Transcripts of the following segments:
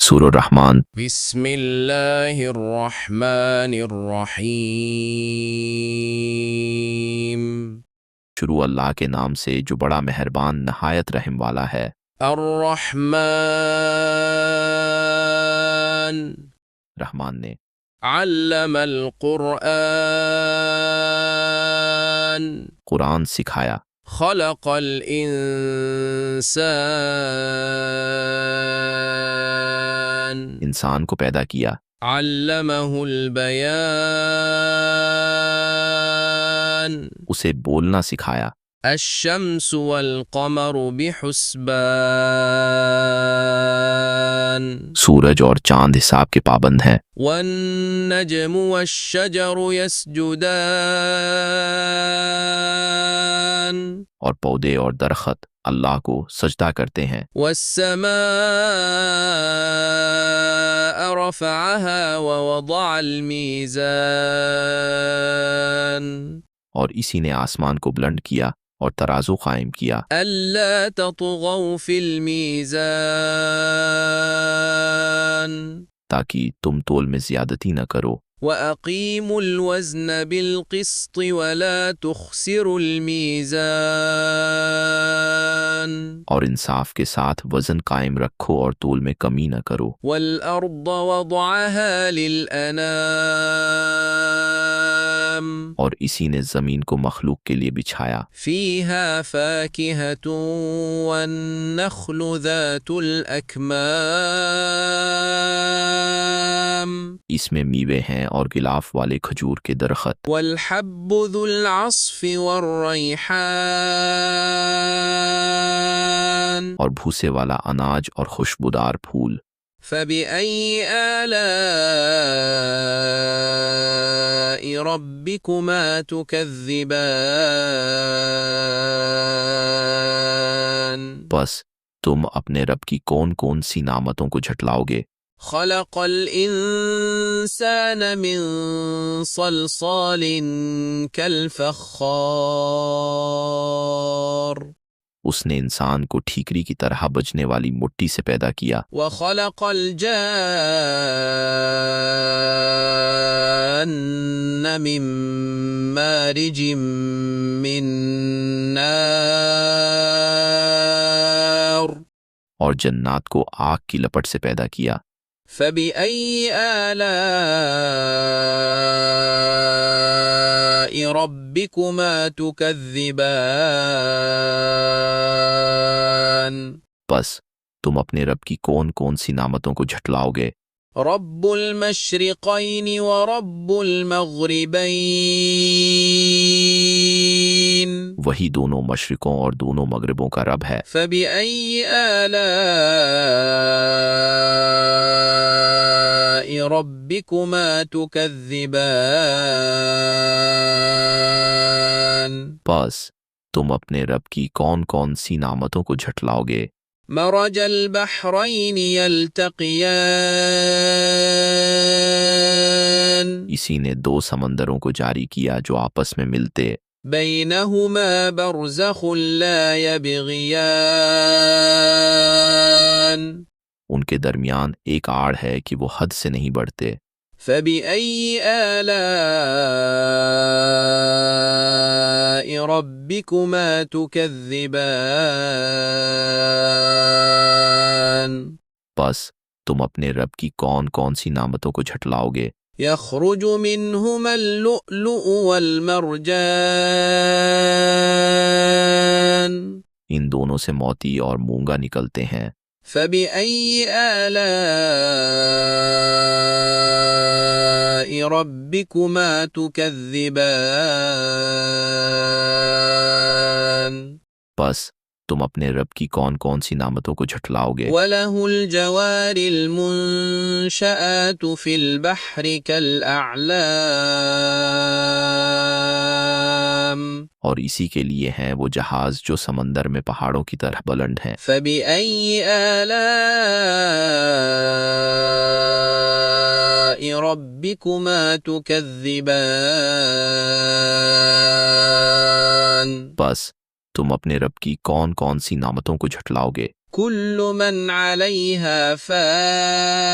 سورہ الرحمن۔ بسم اللہ الرحمن الرحیم۔ شروع اللہ کے نام سے جو بڑا مہربان نہایت رحم والا ہے۔ الرحمن رحمان نے علم القرآن قرآن سکھایا۔ خلق الانسان انسان کو پیدا کیا۔ علمہ البیان اسے بولنا سکھایا۔ الشمس والقمر بحسبان سورج اور چاند حساب کے پابند ہیں۔ والنجم والشجر يسجدان اور پودے اور درخت اللہ کو سجدہ کرتے ہیں۔ والسماء رفعها ووضع الميزان اور اسی نے آسمان کو بلند کیا اور ترازو قائم کیا۔ ألا تطغوا في الميزان تاکہ تم تول میں زیادتی نہ کرو۔ وَأَقِيمُوا الْوَزْنَ بِالْقِسْطِ وَلَا تُخْسِرُوا الْمِيزَانَ اور انصاف کے ساتھ وزن قائم رکھو اور تول میں کمی نہ کرو۔ وَالْأَرْضَ وَضَعَهَا لِلْأَنَامِ اور اسی نے زمین کو مخلوق کے لیے بچھایا۔ فِيهَا فَاكِهَةٌ وَالنَّخْلُ ذَاتُ الْأَكْمَامِ اس میں میوے ہیں اور غلاف والے کھجور کے درخت۔ والحب ذو العصف والریحان اور بھوسے والا اناج اور خوشبودار پھول۔ فبأي آلاء ربكما تكذبان بس تم اپنے رب کی کون کون سی نعمتوں کو جھٹلاؤ گے۔ خلق الانسان من صلصال كالفخار اس نے انسان کو ٹھیکری کی طرح بجنے والی مٹی سے پیدا کیا۔ وخلق الجان من مارج من نار اور جنات کو آگ کی لپٹ سے پیدا کیا۔ فبأي آلاء ربكما تكذبان بس تم اپنے رب کی کون کون سی نعمتوں کو جھٹلاؤ گے۔ رب المشرقين ورب المغربين وہی دونوں مشرقوں اور دونوں مغربوں کا رب ہے۔ فبأي آلاء ربكما تكذبان بس تم اپنے رب کی کون کون سی نعمتوں کو جھٹلاؤ گے۔ مرج البحرين يلتقيان اسی نے دو سمندروں کو جاری کیا جو آپس میں ملتے۔ بينهما برزخ لا يبغيان ان کے درمیان ایک آڑ ہے کہ وہ حد سے نہیں بڑھتے۔ فبأي آلاء ربكما تكذبان بس تم اپنے رب کی کون کون سی نعمتوں کو جھٹلاؤ گے۔ يخرج منهما اللؤلؤ والمرجان ان دونوں سے موتی اور مونگا نکلتے ہیں۔ فبأي آلاء ربكما تكذبان بس تم اپنے رب کی کون کون سی نعمتوں کو جھٹلاؤ گے۔ وله الجوار المنشآت في البحر كالأعلام اور اسی کے لیے ہیں وہ جہاز جو سمندر میں پہاڑوں کی طرح بلند ہیں۔ فبأي آلاء ربكما تكذبان بس تم اپنے رب کی کون کون سی نعمتوں کو جھٹلاؤ گے۔ كل من عليها فان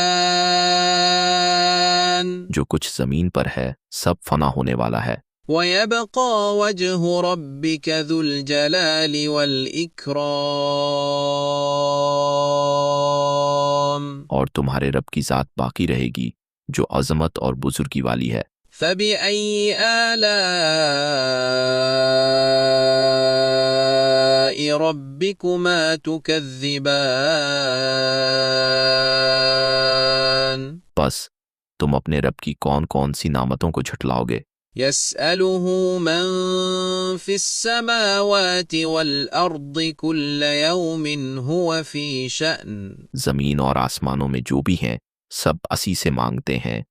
جو کچھ زمین پر ہے سب فنا ہونے والا ہے، وَيَبْقَى وَجْهُ رَبِّكَ ذُو الْجَلَالِ وَالْإِكْرَامِ اور تمہارے رب کی ذات باقی رہے گی جو عظمت اور بزرگی والی ہے۔ فَبِأَيِّ آلَاءِ رَبِّكُمَا تُكَذِّبَانِ بس تم اپنے رب کی کون کون سی نعمتوں کو جھٹلاؤ گے؟ يَسْأَلُهُ مَن فِي السَّمَاوَاتِ وَالْأَرْضِ كُلَّ يَوْمٍ هُوَ فِي شَأْنٍ۔ زمین اور آسمانوں میں جو بھی ہیں سب اسی سے مانگتے ہیں،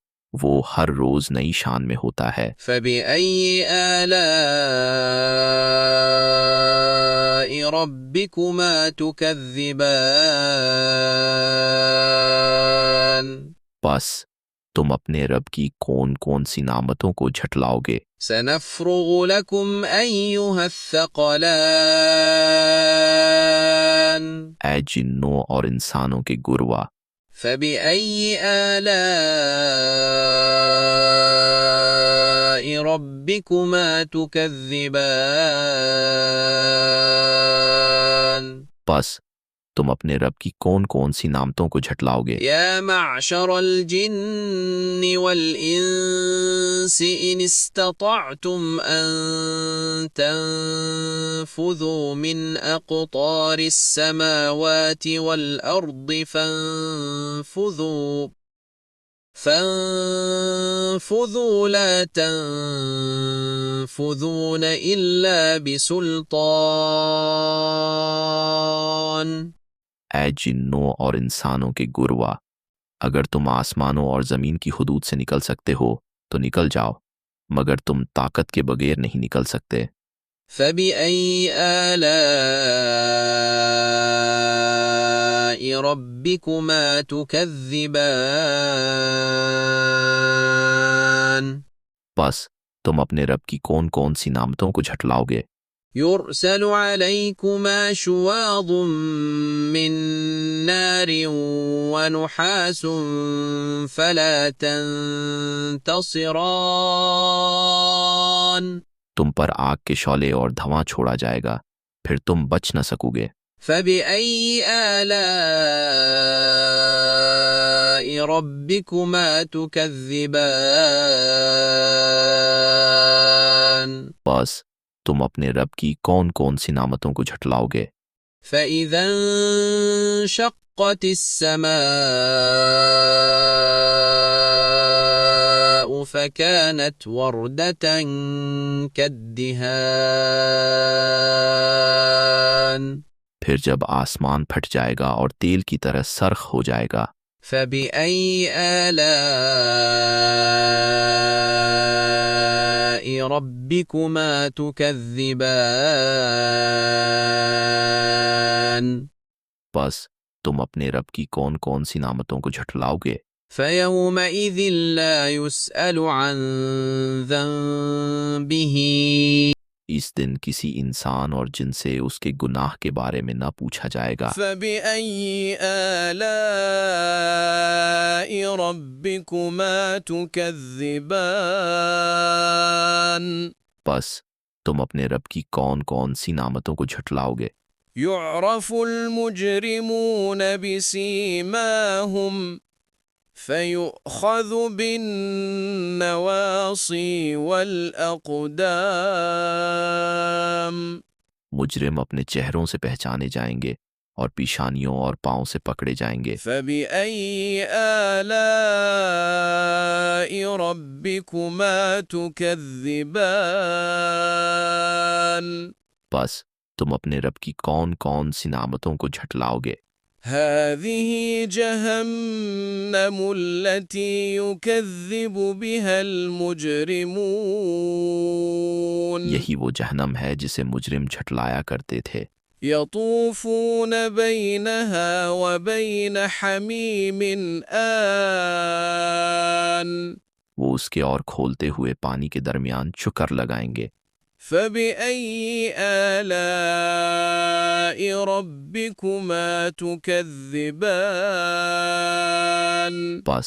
وہ ہر روز نئی شان میں ہوتا ہے۔ فَبِأَيِّ آلَاءِ رَبِّكُمَا تُكَذِّبَانِ۔ بس تم اپنے رب کی کون کون سی نعمتوں کو جھٹلاؤ گے؟ سَنَفْرُغُ لَكُمْ أَيُّهَ الثَّقَلَانِ۔ اے جنوں اور انسانوں کے گروا، فَبِأَيِّ آلَاءِ رَبِّكُمَا تُكَذِّبَانِ۔ بس تم اپنے رب کی کون کون سی نعمتوں کو جھٹلاؤ گے؟ يا معشر الجن والإنس إن استطعتم أن تنفذوا من أقطار السماوات والأرض فانفذوا لا تنفذون إلا بسلطان۔ اے جنوں اور انسانوں کے گروا، اگر تم آسمانوں اور زمین کی حدود سے نکل سکتے ہو تو نکل جاؤ، مگر تم طاقت کے بغیر نہیں نکل سکتے۔ فَبِأَيِّ آلَاءِ رَبِّكُمَا تُكَذِّبَانِ۔ بس تم اپنے رب کی کون کون سی نعمتوں کو جھٹلاؤ گے؟ يُرْسَلُ عَلَيْكُمَا شُوَاظٌ مِّن نَّارٍ وَنُحَاسٌ فَلَا تَنتَصِرَانِ۔ تم پر آگ کے شعلے اور دھواں چھوڑا جائے گا، پھر تم بچ نہ سکو گے۔ فَبِأَيِّ آلَاءِ رَبِّكُمَا تُكَذِّبَانِ۔ بس تم اپنے رب کی کون کون سی نعمتوں کو جھٹلاؤ گے؟ فَإِذَا انشَقَّتِ السَّمَاءُ فَكَانَتْ وَرْدَةً كَالدِّهَانِ۔ پھر جب آسمان پھٹ جائے گا اور تیل کی طرح سرخ ہو جائے گا۔ فَبِأَيِّ آلَاءِ رَبِّكُمَا تُكَذِّبَانِ۔ بس تم اپنے رب کی کون کون سی نعمتوں کو جھٹلاؤ گے؟ فَيَوْمَئِذٍ لَا يُسْأَلُ عَن ذَنبِهِ۔ اس دن کسی انسان اور جن سے اس کے گناہ کے بارے میں نہ پوچھا جائے گا۔ فَبِأَيِّ آلَاءِ رَبِّكُمَا تُكَذِّبَانِ۔ بس تم اپنے رب کی کون کون سی نعمتوں کو جھٹلاؤ گے؟ يُعْرَفُ الْمُجْرِمُونَ بِسِيمَاهُمْ فَيُؤْخَذُ بِالنَّوَاصِي وَالْأَقْدَامِ۔ مجرم اپنے چہروں سے پہچانے جائیں گے اور پیشانیوں اور پاؤں سے پکڑے جائیں گے۔ فَبِأَيِّ آلَاءِ رَبِّكُمَا تُكَذِّبَانِ۔ بس تم اپنے رب کی کون کون سی نعمتوں کو جھٹلاؤ گے؟ هَذِهِ جَهَنَّمُ الَّتِي يُكَذِّبُ بِهَا الْمُجْرِمُونَ۔ یہی وہ جہنم ہے جسے مجرم جھٹلایا کرتے تھے۔ يَطُوفُونَ بَيْنَهَا وَبَيْنَ حَمِيمٍ آنٍ۔ وہ اس کے اور کھولتے ہوئے پانی کے درمیان چکر لگائیں گے۔ فَبِأَيِّ آلَاءِ رَبِّكُمَا تُكَذِّبَانِ۔ بس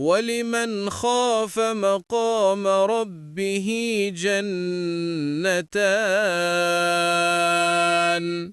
وَلِمَنْ خَافَ مَقَامَ رَبِّهِ جَنَّتَانِ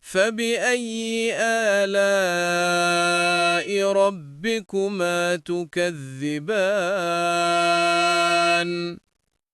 فَبِأَيِّ آلَاءِ رَبِّكُمَا تُكَذِّبَانِ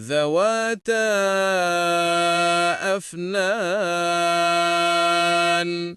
ذَوَاتَا أَفْنَانٍ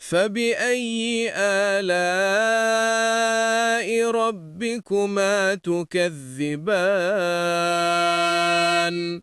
فَبِأَيِّ آلَاءِ رَبِّكُمَا تُكَذِّبَانِ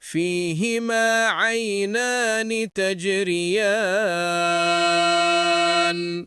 فِيهِمَا عَيْنَانِ تَجْرِيَانِ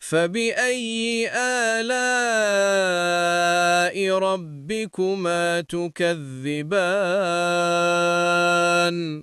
فَبِأَيِّ آلَاءِ رَبِّكُمَا تُكَذِّبَانِ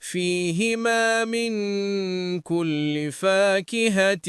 فِيهِمَا مِن كُلِّ فَاكِهَةٍ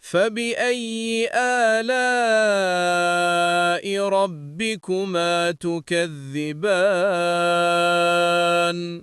فَبِأَيِّ آلَاءِ رَبِّكُمَا تُكَذِّبَانِ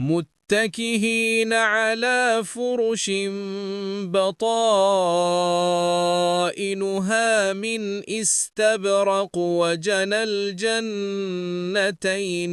متكئين على فرش بطائنها من استبرق وجنى الجنتين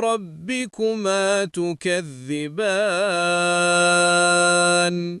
ربكما تكذبان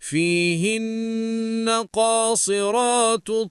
فيهن قاصرات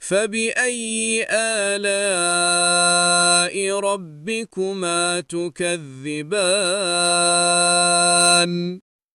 فبأي آلاء ربكما تكذبان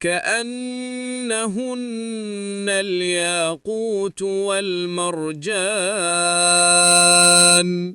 كأنهن الياقوت والمرجان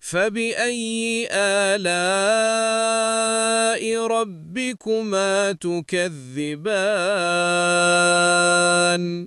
فبأي آلاء ربكما تكذبان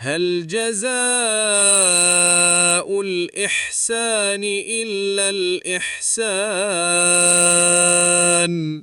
هل جزاء الإحسان إلا الإحسان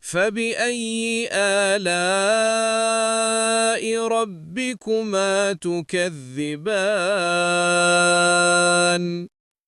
فبأي آلاء ربكما تكذبان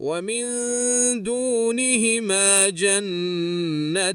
ومن دونهما جنتان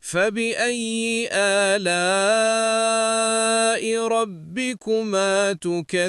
فبأي آلاء ربكما تكذبان